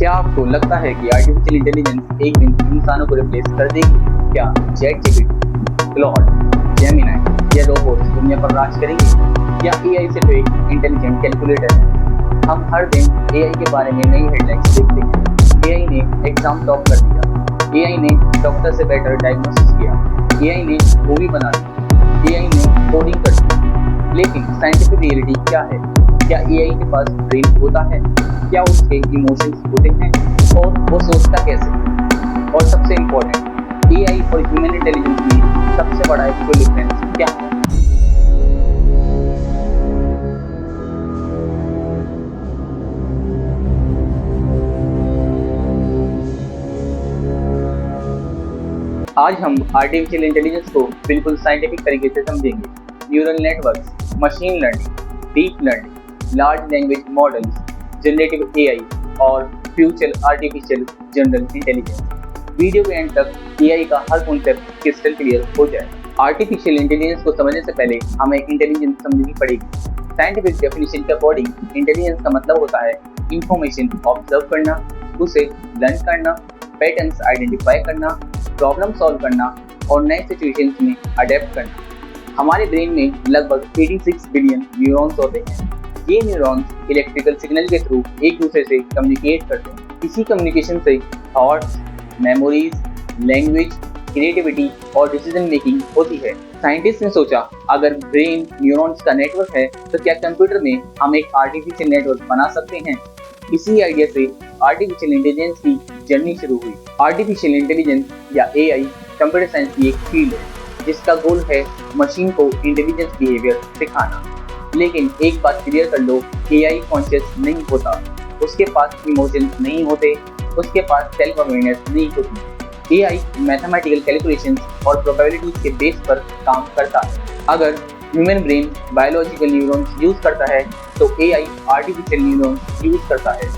क्या आपको लगता है कि आर्टिफिशियल इंटेलिजेंस एक दिन इंसानों को रिप्लेस कर देगी? क्या चैटजीपीटी, क्लॉड, जेमिनी या रोबोट्स दुनिया पर राज करेंगे? या एआई सिर्फ एक इंटेलिजेंट कैलकुलेटर है? हम हर दिन एआई के बारे में नई हेडलाइंस देखते हैं। एआई ने एग्जाम टॉप कर दिया, एआई ने डॉक्टर से बेटर डायग्नोसिस किया, एआई ने मूवी बना दी, एआई ने कोडिंग कर दी। लेकिन साइंटिफिक रियलिटी क्या है? क्या एआई के पास ब्रेन होता है? क्या उसके इमोशंस होते हैं? और वो सोचता कैसे? और सबसे इम्पोर्टेंट, एआई और ह्यूमन इंटेलिजेंस में सबसे बड़ा एक्चुअल डिफरेंस क्या है? आज हम आर्टिफिशियल इंटेलिजेंस को बिल्कुल साइंटिफिक तरीके से समझेंगे। Neural networks, machine learning, deep learning, large language models, generative AI और future artificial general intelligence. Video के एंड तक एआई का हर कॉन्सेप्ट क्रिस्टल क्लियर हो जाए। आर्टिफिशियल इंटेलिजेंस को समझने से पहले हमें इंटेलिजेंस समझनी पड़ेगी। साइंटिफिक डेफिनेशन के अकॉर्डिंग इंटेलिजेंस का मतलब होता है इंफॉर्मेशन ऑब्जर्व करना, उसे लर्न करना, पैटर्न्स आइडेंटिफाई करना, प्रॉब्लम सॉल्व करना और नए सिचुएशंस में अडेप्ट करना। हमारे ब्रेन में लगभग 86 बिलियन न्यूरॉन्स होते हैं। ये न्यूरॉन्स इलेक्ट्रिकल सिग्नल के थ्रू एक दूसरे से कम्युनिकेट करते हैं। इसी कम्युनिकेशन से थॉट्स, मेमोरीज, लैंग्वेज, क्रिएटिविटी और डिसीजन मेकिंग होती है। साइंटिस्ट ने सोचा, अगर ब्रेन न्यूरॉन्स का नेटवर्क है तो क्या कंप्यूटर में हम एक आर्टिफिशियल नेटवर्क बना सकते हैं? इसी आइडिया से आर्टिफिशियल इंटेलिजेंस की जर्नी शुरू हुई। आर्टिफिशियल इंटेलिजेंस या एआई कंप्यूटर साइंस की एक फील्ड है जिसका गोल है मशीन को इंटेलिजेंस बिहेवियर सिखाना। लेकिन एक बात क्लियर कर लो, एआई कॉन्शियस नहीं होता, उसके पास इमोशंस नहीं होते, उसके पास सेल्फ अवेयरनेस नहीं होती। एआई मैथमेटिकल कैलकुलेशंस और प्रोबेबिलिटीज के बेस पर काम करता है। अगर human brain biological neurons use करता है तो एआई आर्टिफिशियल न्यूरॉन्स यूज करता है।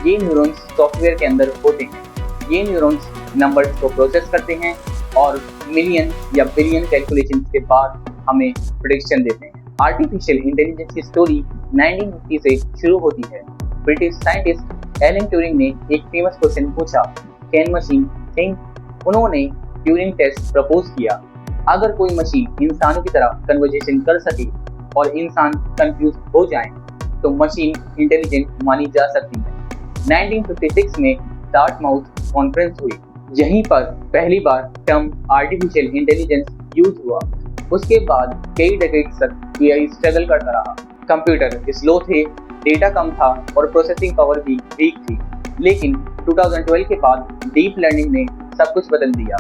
ये न्यूरॉन्स सॉफ्टवेयर के अंदर होते हैं। ये न्यूरॉन्स नंबर्स को प्रोसेस करते हैं और मिलियन या बिलियन कैलकुलेशंस के बाद हमें प्रेडिक्शन देते हैं। आर्टिफिशियल इंटेलिजेंस की स्टोरी 1950 से शुरू होती है। ब्रिटिश साइंटिस्ट एलन ट्यूरिंग ने एक फेमस क्वेश्चन पूछा, कैन मशीन थिंक? उन्होंने ट्यूरिंग टेस्ट प्रपोज किया। अगर कोई मशीन इंसानों की तरह कन्वर्सेशन कर सके और इंसान कंफ्यूज हो जाए तो मशीन इंटेलिजेंट मानी जा सकती है। 1956 में डार्टमाउथ कॉन्फ्रेंस हुई। यहीं पर पहली बार टर्म आर्टिफिशियल इंटेलिजेंस यूज हुआ। उसके बाद कई डेकेड्स तक एआई स्ट्रगल करता रहा। कंप्यूटर स्लो थे, डेटा कम था और प्रोसेसिंग पावर भी वीक थी। लेकिन 2012 के बाद डीप लर्निंग ने सब कुछ बदल दिया।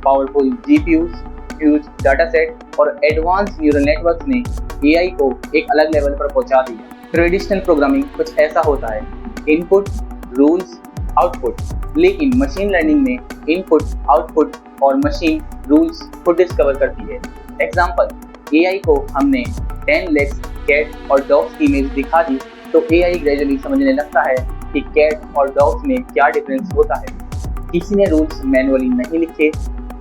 Powerful GPUs, huge data set और एडवांस न्यूरल नेटवर्क्स ने एआई को एक अलग लेवल पर पहुंचा दिया। ट्रेडिशनल प्रोग्रामिंग कुछ ऐसा होता है, इनपुट, रूल्स, आउटपुट। लेकिन मशीन लर्निंग में इनपुट, आउटपुट और मशीन रूल्स खुद डिस्कवर करती है। एग्जाम्पल, एआई को हमने 10 लेग्स कैट और डॉग्स की इमेज दिखा दी तो एआई ग्रेजुअली समझने लगता है कि कैट और डॉग्स में क्या डिफरेंस होता है। किसी ने रूल्स मैनुअली नहीं लिखे,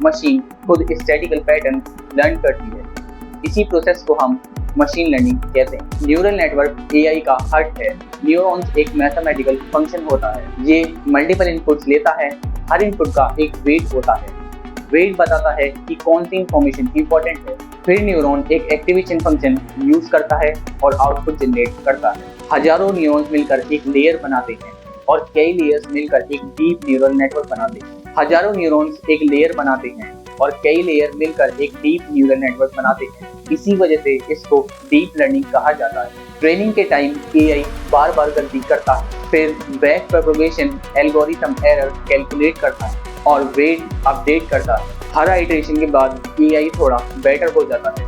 मशीन खुद स्टैटिकल पैटर्न लर्न करती है। इसी प्रोसेस को हम मशीन लर्निंग कहते हैं। न्यूरल नेटवर्क एआई का हार्ट है। न्यूरॉन्स एक मैथमेटिकल फंक्शन होता है। ये मल्टीपल इनपुट्स लेता है। हर इनपुट का एक वेट होता है। वेट बताता है कि कौन सी इंफॉर्मेशन इंपॉर्टेंट है। फिर न्यूरॉन एक एक्टिवेशन फंक्शन यूज करता है और आउटपुट जनरेट करता है। हजारों न्यूरॉन्स मिलकर एक लेयर बनाते हैं और कई लेयर्स मिलकर एक डीप न्यूरल नेटवर्क बनाते हैं। हजारों न्यूरॉन्स एक लेयर बनाते हैं और कई लेयर मिलकर एक डीप न्यूरल नेटवर्क बनाते हैं। इसी वजह से इसको डीप लर्निंग कहा जाता है। ट्रेनिंग के टाइम एआई बार बार गलती करता है, फिर back propagation algorithm error calculate करता है और वेट अपडेट करता है। हर आइटरेशन के बाद एआई थोड़ा बेटर हो जाता है।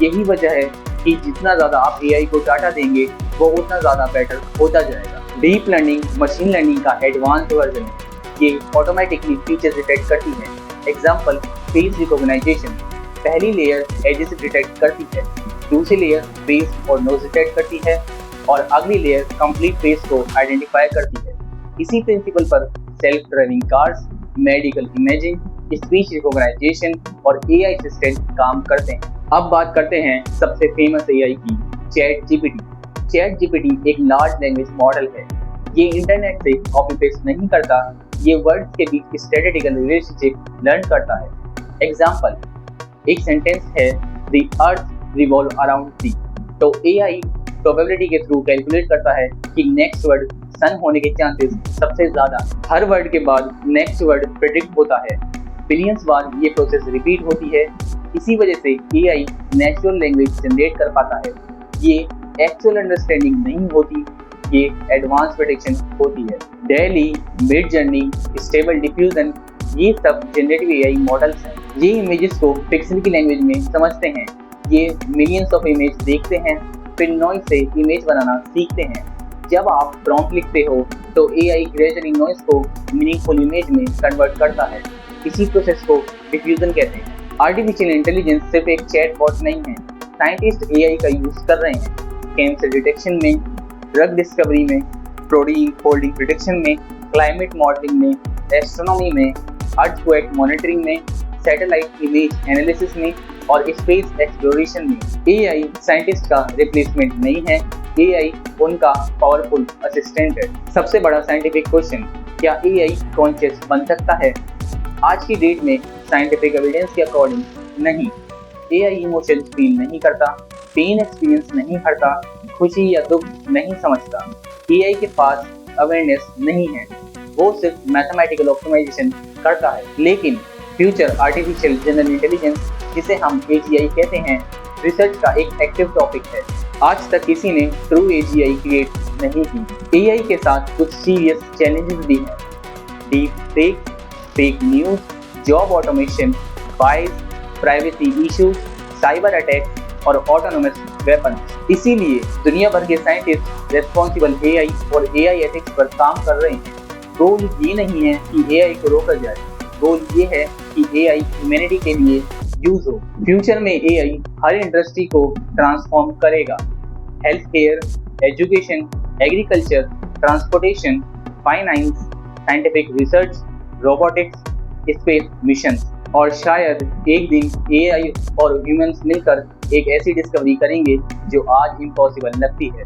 यही वजह है कि जितना ज़्यादा आप एआई को डाटा देंगे वो उतना ज़्यादा बेटर होता जाएगा। डीप लर्निंग मशीन लर्निंग का एडवांस वर्जन है। ये ऑटोमेटिकली फीचर्स डिटेक्ट करती है। Example, face recognition. पहली लेयर एजेस डिटेक्ट करती है, दूसरी लेयर फेस और नोज डिटेक्ट करती है और अगली लेयर कंप्लीट फेस को आइडेंटिफाई करती है। इसी प्रिंसिपल पर self driving cars, medical imaging, speech recognition और एआई असिस्टेंट काम करते हैं। अब बात करते हैं सबसे फेमस एआई की, चैट जीपीटी। चैट जीपीटी एक लार्ज लैंग्वेज मॉडल है। ये इंटरनेट से कॉपी पेस्ट नहीं करता, ये वर्ड्स के बीच स्टैटिस्टिकल रिलेशनशिप लर्न करता है। एग्जाम्पल, एक सेंटेंस है द अर्थ रिवॉल्व अराउंड सी, तो एआई प्रोबेबिलिटी के थ्रू कैलकुलेट करता है कि नेक्स्ट वर्ड सन होने के चांसेस सबसे ज्यादा। हर वर्ड के बाद नेक्स्ट वर्ड प्रेडिक्ट होता है, बिलियंस बार ये प्रोसेस रिपीट होती है। इसी वजह से एआई नेचुरल लैंग्वेज जनरेट कर पाता है। ये एक्चुअल अंडरस्टैंडिंग नहीं होती, ये एडवांस प्रेडिक्शन होती है। Daily, mid journey, stable diffusion, ये सब जनरेटिव एआई मॉडल्स हैं। ये इमेजेस को पिक्सल की लैंग्वेज में समझते हैं, ये मिलियंस ऑफ इमेज देखते हैं, फिर नॉइज से इमेज बनाना सीखते हैं। जब आप प्रॉम्प्ट लिखते हो तो एआई ग्रेजुअली नॉइज को मीनिंगफुल इमेज में कन्वर्ट करता है। इसी प्रोसेस को डिफ्यूजन कहते हैं। आर्टिफिशियल इंटेलिजेंस सिर्फ एक चैट बॉट नहीं है, साइंटिस्ट एआई का यूज कर रहे हैं कैंसर डिटेक्शन में, ड्रग डिस्कवरी में, प्रोटीन फोल्डिंग प्रिडिक्शन में, क्लाइमेट मॉडलिंग में, एस्ट्रोनॉमी में, अर्थक्वेक मॉनिटरिंग में, सैटेलाइट इमेज एनालिसिस में और स्पेस एक्सप्लोरेशन में। एआई साइंटिस्ट का रिप्लेसमेंट नहीं है, एआई उनका पावरफुल असिस्टेंट है। सबसे बड़ा साइंटिफिक क्वेश्चन, क्या एआई कॉन्शियस बन सकता है? आज की डेट में साइंटिफिक एविडेंस के अकॉर्डिंग नहीं। एआई इमोशंस फील नहीं करता, पेन एक्सपीरियंस नहीं करता, खुशी या दुख नहीं समझता। एआई के पास अवेयरनेस नहीं है, वो सिर्फ मैथमेटिकल ऑप्टिमाइजेशन करता है। लेकिन फ्यूचर आर्टिफिशियल जनरल इंटेलिजेंस, जिसे हम एजीआई कहते हैं, रिसर्च का एक एक्टिव टॉपिक है। आज तक किसी ने ट्रू एजीआई क्रिएट नहीं की। एआई के साथ कुछ सीरियस चैलेंजेस भी हैं, deep fake, fake news, job automation, bias, privacy issues, cyber attack और ऑटोनोमस वेपन। इसीलिए दुनिया भर के साइंटिस्ट रेस्पॉन्सिबल एआई और एआई एथिक्स पर काम कर रहे हैं। गोल ये नहीं है कि एआई को रोका जाए, गोल ये है कि एआई ह्यूमैनिटी के लिए यूज हो। फ्यूचर में एआई हर इंडस्ट्री को ट्रांसफॉर्म करेगा। Health care, education, agriculture, transportation, finance, scientific research, robotics, space mission. और शायद एक दिन एआई और ह्यूमंस मिलकर एक ऐसी डिस्कवरी करेंगे जो आज इम्पॉसिबल लगती है।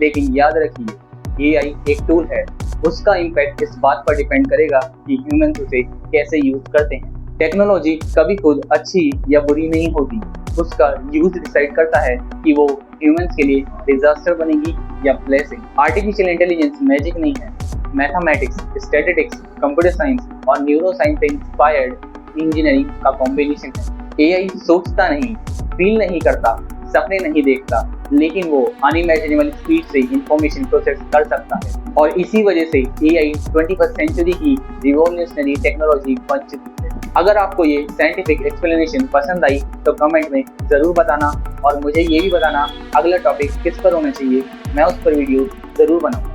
लेकिन याद रखिए, एआई एक टूल है, उसका इम्पैक्ट इस बात पर डिपेंड करेगा कि ह्यूमंस उसे कैसे यूज करते हैं। टेक्नोलॉजी कभी खुद अच्छी या बुरी नहीं होती, उसका यूज डिसाइड करता है कि वो ह्यूमंस के लिए डिजास्टर बनेगी या ब्लेसिंग। आर्टिफिशियल इंटेलिजेंस मैजिक नहीं है, मैथमेटिक्स, स्टैटिस्टिक्स, कंप्यूटर साइंस और न्यूरो साइंस से इंस्पायर्ड इंजीनियरिंग का कॉम्बिनेशन है। एआई सोचता नहीं, फील नहीं करता, सपने नहीं देखता, लेकिन वो अनइमेजिनेबल स्पीड से इंफॉर्मेशन प्रोसेस कर सकता है। और इसी वजह से एआई 21st सेंचुरी की रिवॉल्यूशनरी टेक्नोलॉजी बन चुकी है। अगर आपको ये साइंटिफिक एक्सप्लेनेशन पसंद आई तो कमेंट में ज़रूर बताना, और मुझे ये भी बताना अगला टॉपिक किस पर होना चाहिए, मैं उस पर वीडियो ज़रूर बनाऊंगा।